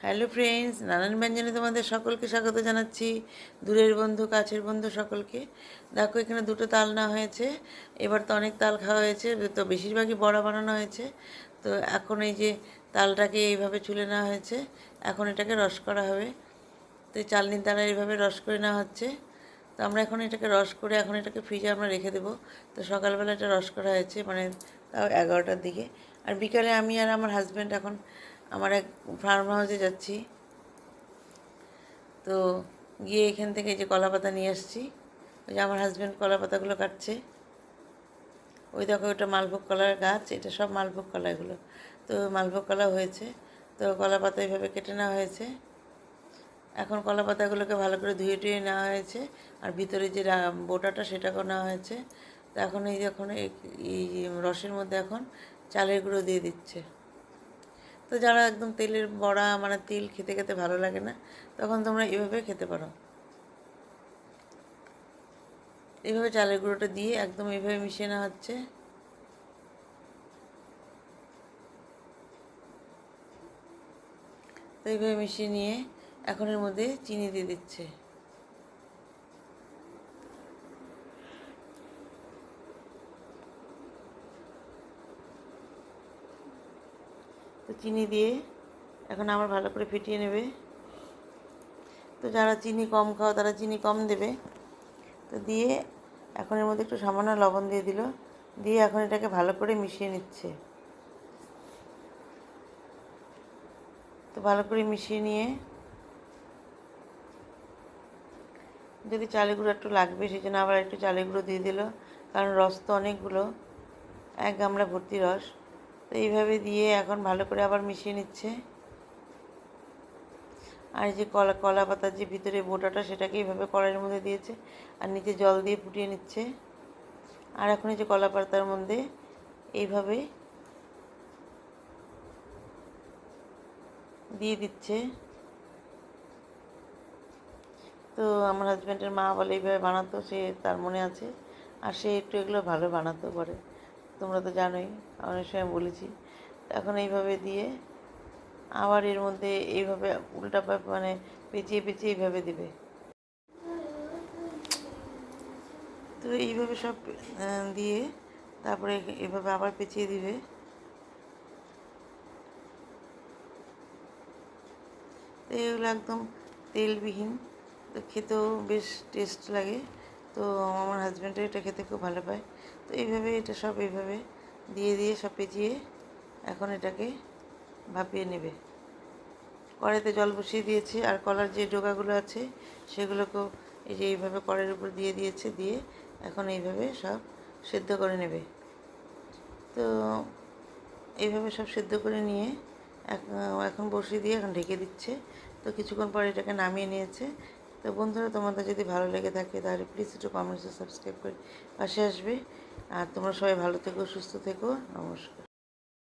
Hello friends, নানান ব্যঞ্জনে তোমাদের সকলকে স্বাগত জানাচ্ছি। দূরের বন্ধু, কাছের বন্ধু সকলকে। দেখো, এখানে দুটো তাল নেওয়া হয়েছে। এবার তো অনেক তাল খাওয়া হয়েছে, তো বেশিরভাগই বড়া বানানো হয়েছে। তো এখন এই যে তালটাকে এইভাবে চুলে নেওয়া হয়েছে, এখন এটাকে রস করা হবে। তো এই চালনির দ্বারা এইভাবে রস করে নেওয়া হচ্ছে। তো আমরা এখন এটাকে রস করে এখন এটাকে ফ্রিজে আমরা রেখে দেবো। তো সকালবেলা এটা রস করা হয়েছে, মানে তাও 11টার দিকে। আর বিকালে আমি আর আমার হাজব্যান্ড এখন আমার এক ফার্ম হাউসে যাচ্ছি। তো গিয়ে এখান থেকে যে কলা পাতা নিয়ে আসছি, ওই যে আমার হাজব্যান্ড কলা পাতাগুলো কাটছে। ওই দেখো, ওটা মালভোগ কলার গাছ, এটা সব মালভোগ কলা এগুলো। তো মালভোগ কলা হয়েছে, তো কলা পাতা এইভাবে কেটে নেওয়া হয়েছে। এখন কলা পাতাগুলোকে ভালো করে ধুয়ে টুয়ে নেওয়া হয়েছে, আর ভিতরে যে বোটাটা সেটাকেও নেওয়া হয়েছে। তো এখন এই যখন এই রসের মধ্যে এখন চালের গুঁড়ো দিয়ে দিচ্ছে। তো যারা একদম তেলের বড়া, মানে তেল খেতে খেতে ভালো লাগে না, তখন তোমরা এভাবে খেতে পারো। এইভাবে চালের গুঁড়োটা দিয়ে একদম এইভাবে মিশিয়ে নেওয়া হচ্ছে। তো এইভাবে মিশিয়ে নিয়ে এখন এর মধ্যে চিনি দিয়ে দিচ্ছে। তো চিনি দিয়ে এখন আবার ভালো করে ফেটিয়ে নেবে। তো যারা চিনি কম খাও তারা চিনি কম দেবে। তো দিয়ে এখন এর মধ্যে একটু সামান্য লবণ দিয়ে দিল, দিয়ে এখন এটাকে ভালো করে মিশিয়ে নিচ্ছে। তো ভালো করে মিশিয়ে নিয়ে যদি চালের গুঁড়ো একটু লাগবে সেই জন্য আবার একটু চালের গুঁড়ো দিয়ে দিল, কারণ রস তো অনেকগুলো, এক গামলা ভর্তি রস। তো এইভাবে দিয়ে এখন ভালো করে আবার মিশিয়ে নিচ্ছে। আর এই যে কলা পাতার যে ভিতরে বোটাটা, সেটাকে এইভাবে কড়াইয়ের মধ্যে দিয়েছে, আর নিচে জল দিয়ে ফুটিয়ে নিচ্ছে। আর এখন এই যে কলা পাতার মধ্যে এইভাবে দিয়ে দিচ্ছে। তো আমার হাজব্যান্ডের মা বলে এইভাবে বানাতো, সে তার মনে আছে, আর সে একটু এগুলো ভালো বানাতে পারে, তোমরা তো জানোই, অনেক সময় বলেছি। এখন এইভাবে দিয়ে আবার এর মধ্যে এইভাবে উল্টা মানে পেঁচিয়ে পেঁচিয়ে এইভাবে দিবে। তো এইভাবে সব দিয়ে তারপরে এভাবে আবার পেঁচিয়ে দিবে। তো এগুলো একদম তেলবিহীন, তো খেতেও বেশ টেস্ট লাগে। তো আমার হাজব্যান্ডও এটা খেতে খুব ভালো পায়। তো এইভাবে এটা সব এইভাবে দিয়ে দিয়ে সব পেঁচিয়ে এখন এটাকে ভাপিয়ে নেবে। কড়াইতে জল বসিয়ে দিয়েছে, আর কলার যে ডোকাগুলো আছে সেগুলোকেও এই যে এইভাবে কড়াইয়ের উপর দিয়ে দিয়েছে, দিয়ে এখন এইভাবে সব সেদ্ধ করে নেবে। তো এইভাবে সব সেদ্ধ করে নিয়ে এখন বসিয়ে দিয়ে এখন ঢেকে দিচ্ছে। তো কিছুক্ষণ পরে এটাকে নামিয়ে নিয়েছে। তো বন্ধুরা, তোমাদের যদি ভালো লেগে থাকে তাহলে প্লিজ একটু কমেন্টসে সাবস্ক্রাইব করে পাশে আসবে। আর তোমরা সবাই ভালো থেকো, সুস্থ থেকো। নমস্কার।